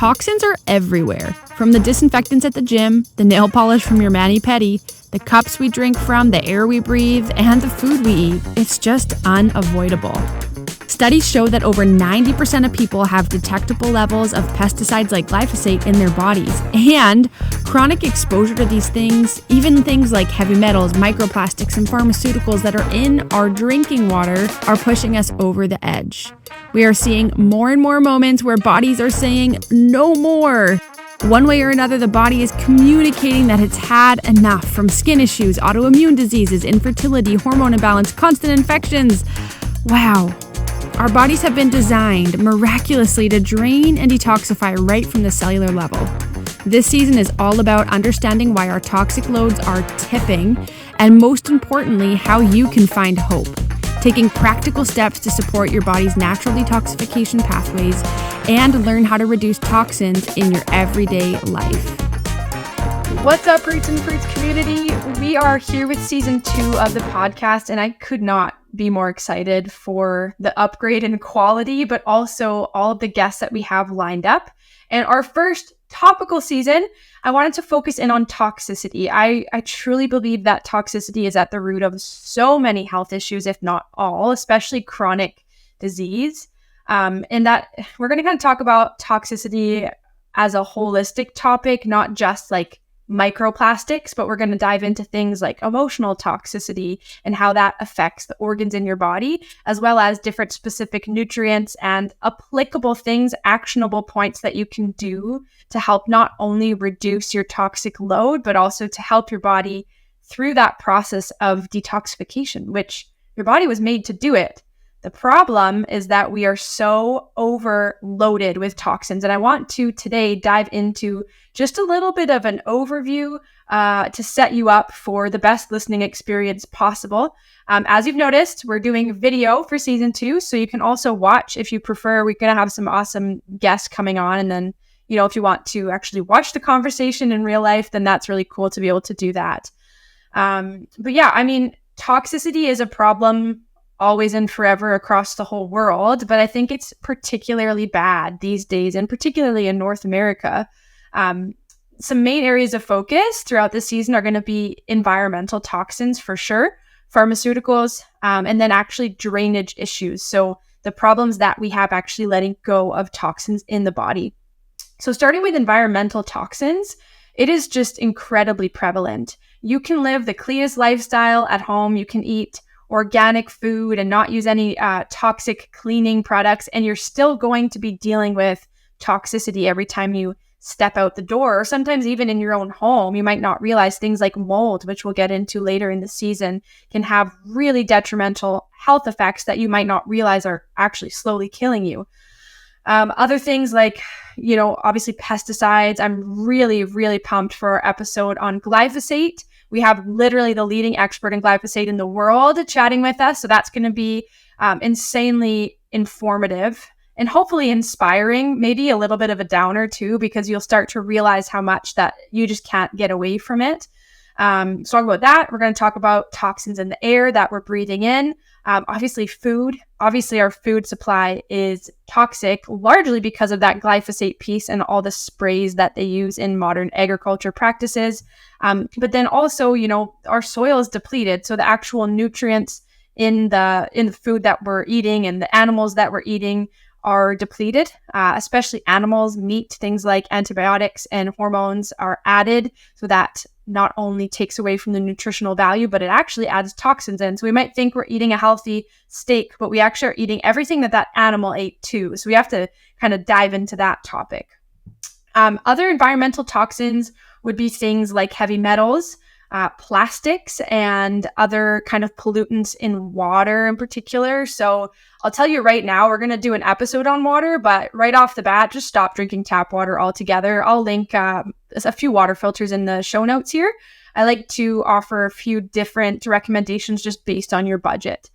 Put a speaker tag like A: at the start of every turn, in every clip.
A: Toxins are everywhere, from the disinfectants at the gym, the nail polish from your mani-pedi, the cups we drink from, the air we breathe, and the food we eat. It's just unavoidable. Studies show that over 90% of people have detectable levels of pesticides like glyphosate in their bodies. And chronic exposure to these things, even things like heavy metals, microplastics, and pharmaceuticals that are in our drinking water, are pushing us over the edge. We are seeing more and more moments where bodies are saying no more. One way or another, the body is communicating that it's had enough, from skin issues, autoimmune diseases, infertility, hormone imbalance, constant infections. Wow. Our bodies have been designed miraculously to drain and detoxify right from the cellular level. This season is all about understanding why our toxic loads are tipping, and most importantly, how you can find hope. Taking practical steps to support your body's natural detoxification pathways and learn how to reduce toxins in your everyday life.
B: What's up, Roots and Fruits community? We are here with season 2 of the podcast, and I could not be more excited for the upgrade in quality, but also all of the guests that we have lined up. And our first topical season, I wanted to focus in on toxicity. I truly believe that toxicity is at the root of so many health issues, if not all, especially chronic disease. And that we're going to kind of talk about toxicity as a holistic topic, not just like microplastics, but we're going to dive into things like emotional toxicity and how that affects the organs in your body, as well as different specific nutrients and applicable things, actionable points that you can do to help not only reduce your toxic load, but also to help your body through that process of detoxification, which your body was made to do it. The problem is that we are so overloaded with toxins. And I want to today dive into just a little bit of an overview to set you up for the best listening experience possible. As you've noticed, we're doing video for season 2, so you can also watch if you prefer. We're going to have some awesome guests coming on. And then, you know, if you want to actually watch the conversation in real life, then that's really cool to be able to do that. But yeah, I mean, toxicity is a problem always and forever across the whole world, but I think it's particularly bad these days, and particularly in North America. Some main areas of focus throughout the season are going to be environmental toxins for sure, pharmaceuticals, and then actually drainage issues. So the problems that we have actually letting go of toxins in the body. So starting with environmental toxins, it is just incredibly prevalent. You can live the cleanest lifestyle at home. You can eat organic food and not use any toxic cleaning products, and you're still going to be dealing with toxicity every time you step out the door, or sometimes even in your own home. You might not realize things like mold, which we'll get into later in the season, can have really detrimental health effects that you might not realize are actually slowly killing you. Other things like, you know, obviously pesticides. I'm really, really pumped for our episode on glyphosate. We have literally the leading expert in glyphosate in the world chatting with us. So that's going to be insanely informative and hopefully inspiring, maybe a little bit of a downer too, because you'll start to realize how much that you just can't get away from it. So talk about that. We're going to talk about toxins in the air that we're breathing in. Obviously food. Obviously our food supply is toxic largely because of that glyphosate piece and all the sprays that they use in modern agriculture practices. But then also, you know, our soil is depleted. So the actual nutrients in the food that we're eating and the animals that we're eating are depleted, especially animals, meat, things like antibiotics and hormones are added. So that not only takes away from the nutritional value, but it actually adds toxins in. So we might think we're eating a healthy steak, but we actually are eating everything that animal ate too. So we have to kind of dive into that topic. Other environmental toxins would be things like heavy metals, plastics, and other kind of pollutants in water in particular. So I'll tell you right now, we're going to do an episode on water, but right off the bat, just stop drinking tap water altogether. I'll link a few water filters in the show notes here. I like to offer a few different recommendations just based on your budget.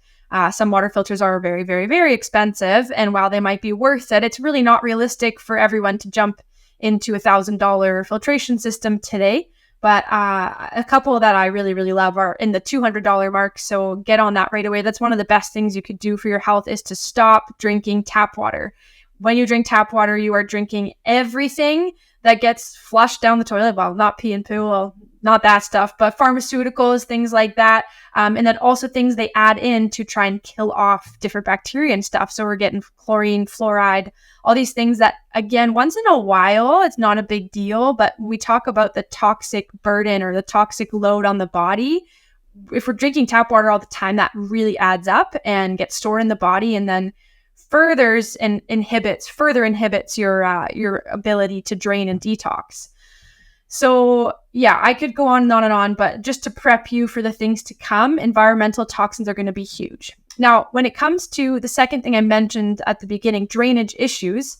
B: Some water filters are very, very, very expensive, and while they might be worth it, it's really not realistic for everyone to jump into $1,000 filtration system today. But a couple that I really, really love are in the $200 mark. So get on that right away. That's one of the best things you could do for your health, is to stop drinking tap water. when you drink tap water, you are drinking everything that gets flushed down the toilet. Well, not pee and poo, well, not that stuff, but pharmaceuticals, things like that. And then also things they add in to try and kill off different bacteria and stuff. So we're getting chlorine, fluoride, all these things that, again, once in a while, it's not a big deal, but we talk about the toxic burden or the toxic load on the body. If we're drinking tap water all the time, that really adds up and gets stored in the body, and then further inhibits your ability to drain and detox. So yeah, I could go on and on, but just to prep you for the things to come, environmental toxins are going to be huge. Now, when it comes to the second thing I mentioned at the beginning, drainage issues,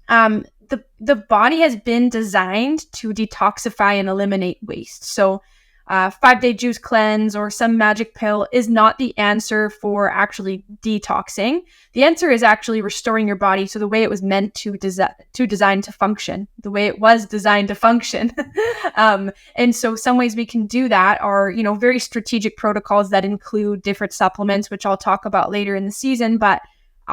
B: the body has been designed to detoxify and eliminate waste. So 5-day juice cleanse or some magic pill is not the answer for actually detoxing. The answer is actually restoring your body to the way it was meant to design to function, the way it was designed to function. And so some ways we can do that are, very strategic protocols that include different supplements, which I'll talk about later in the season. But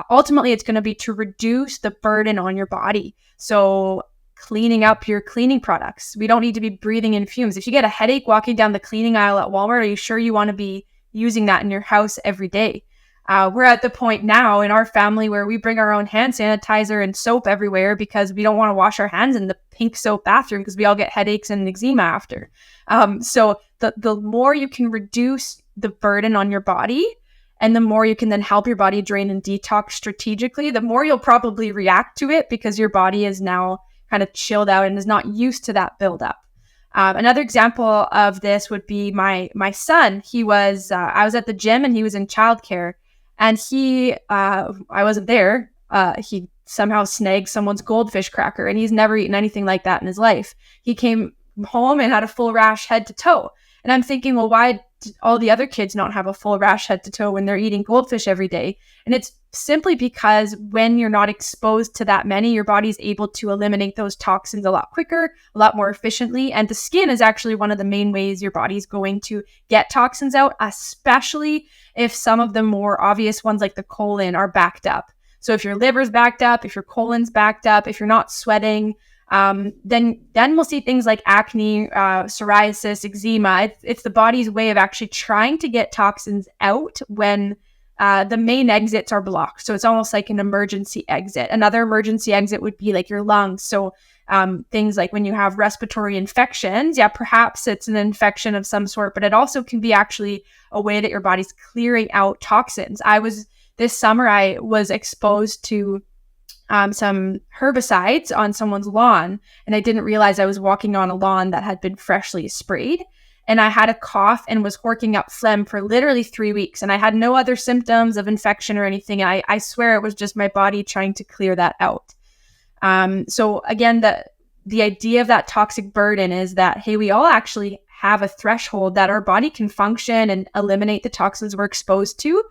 B: ultimately, it's going to be to reduce the burden on your body. So cleaning up your cleaning products. We don't need to be breathing in fumes. If you get a headache walking down the cleaning aisle at Walmart, are you sure you want to be using that in your house every day? We're at the point now in our family where we bring our own hand sanitizer and soap everywhere because we don't want to wash our hands in the pink soap bathroom because we all get headaches and eczema after. So the more you can reduce the burden on your body, and the more you can then help your body drain and detox strategically, the more you'll probably react to it because your body is now kind of chilled out and is not used to that buildup. Another example of this would be my son. I was at the gym and he was in childcare, and I wasn't there. He somehow snagged someone's goldfish cracker, and he's never eaten anything like that in his life. He came home and had a full rash head to toe. And I'm thinking, well, why did all the other kids not have a full rash head to toe when they're eating goldfish every day? And it's simply because when you're not exposed to that many, your body's able to eliminate those toxins a lot quicker, a lot more efficiently. And the skin is actually one of the main ways your body's going to get toxins out, especially if some of the more obvious ones like the colon are backed up. So if your liver's backed up, if your colon's backed up, if you're not sweating, then we'll see things like acne, psoriasis, eczema. It's the body's way of actually trying to get toxins out when the main exits are blocked. So it's almost like an emergency exit. Another emergency exit would be like your lungs. So things like when you have respiratory infections, perhaps it's an infection of some sort, but it also can be actually a way that your body's clearing out toxins. This summer, I was exposed to some herbicides on someone's lawn, and I didn't realize I was walking on a lawn that had been freshly sprayed. And I had a cough and was horking up phlegm for literally 3 weeks, and I had no other symptoms of infection or anything. I swear it was just my body trying to clear that out. So again, the idea of that toxic burden is that, hey, we all actually have a threshold that our body can function and eliminate the toxins we're exposed to.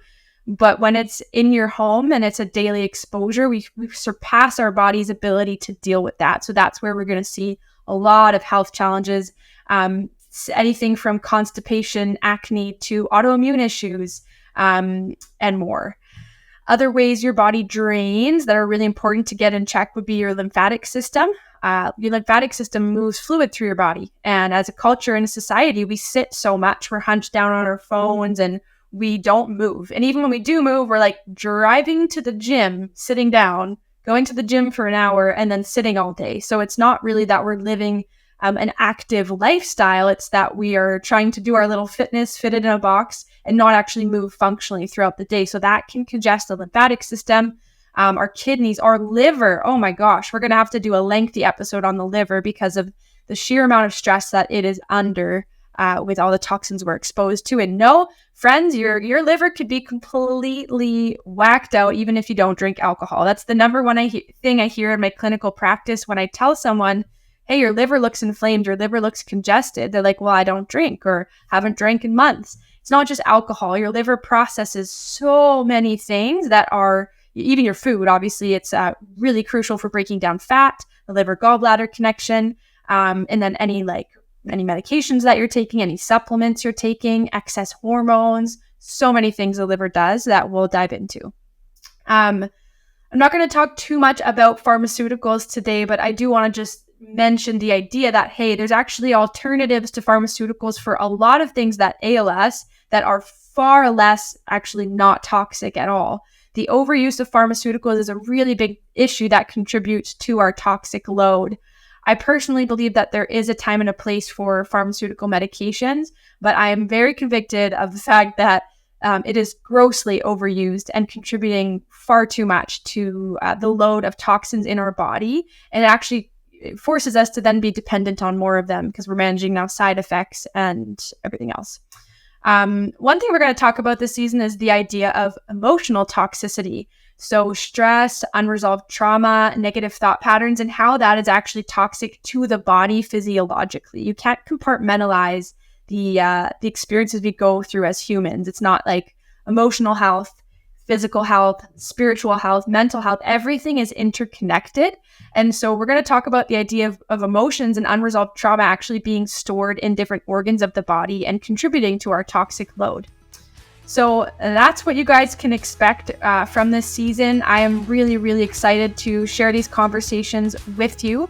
B: But when it's in your home and it's a daily exposure, we surpass our body's ability to deal with that. So that's where we're going to see a lot of health challenges, anything from constipation, acne, to autoimmune issues, and more. Other ways your body drains that are really important to get in check would be your lymphatic system. Your lymphatic system moves fluid through your body. And as a culture and a society, we sit so much. We're hunched down on our phones and we don't move. And even when we do move, we're like driving to the gym, sitting down, going to the gym for an hour, and then sitting all day. So it's not really that we're living an active lifestyle. It's that we are trying to do our little fitness, fit it in a box, and not actually move functionally throughout the day. So that can congest the lymphatic system, our kidneys, our liver. Oh my gosh, we're going to have to do a lengthy episode on the liver because of the sheer amount of stress that it is under with all the toxins we're exposed to. And no, friends, your liver could be completely whacked out even if you don't drink alcohol. That's the number one thing I hear in my clinical practice when I tell someone, hey, your liver looks inflamed, your liver looks congested. They're like, well, I don't drink or haven't drank in months. It's not just alcohol. Your liver processes so many things that are, even your food, obviously, it's really crucial for breaking down fat, the liver gallbladder connection, and then any medications that you're taking, any supplements you're taking, excess hormones, so many things the liver does that we'll dive into. I'm not going to talk too much about pharmaceuticals today, but I do want to just mention the idea that, hey, there's actually alternatives to pharmaceuticals for a lot of things that ail us that are far less actually not toxic at all. The overuse of pharmaceuticals is a really big issue that contributes to our toxic load. I personally believe that there is a time and a place for pharmaceutical medications, but I am very convicted of the fact that it is grossly overused and contributing far too much to the load of toxins in our body. And it actually forces us to then be dependent on more of them because we're managing now side effects and everything else. One thing we're going to talk about this season is the idea of emotional toxicity. So stress, unresolved trauma, negative thought patterns, and how that is actually toxic to the body physiologically. You can't compartmentalize the experiences we go through as humans. It's not like emotional health, physical health, spiritual health, mental health. Everything is interconnected. And so we're going to talk about the idea of emotions and unresolved trauma actually being stored in different organs of the body and contributing to our toxic load. So that's what you guys can expect from this season. I am really, really excited to share these conversations with you.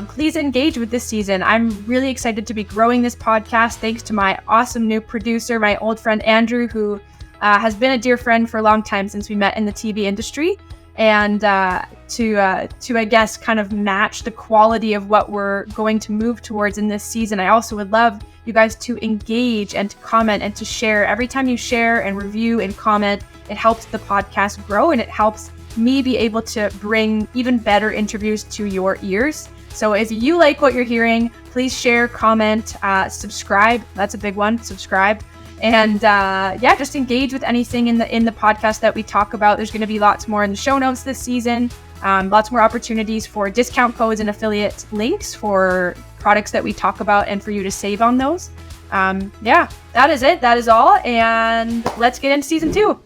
B: Please engage with this season. I'm really excited to be growing this podcast thanks to my awesome new producer, my old friend Andrew, who has been a dear friend for a long time since we met in the TV industry. And to I guess, kind of match the quality of what we're going to move towards in this season, I also would love you guys to engage and to comment and to share. Every time you share and review and comment, it helps the podcast grow and it helps me be able to bring even better interviews to your ears. So if you like what you're hearing, please share, comment, subscribe. That's a big one, subscribe. And just engage with anything in the podcast that we talk about. There's going to be lots more in the show notes this season. Lots more opportunities for discount codes and affiliate links for products that we talk about and for you to save on those. That is it. That is all. And let's get into season 2.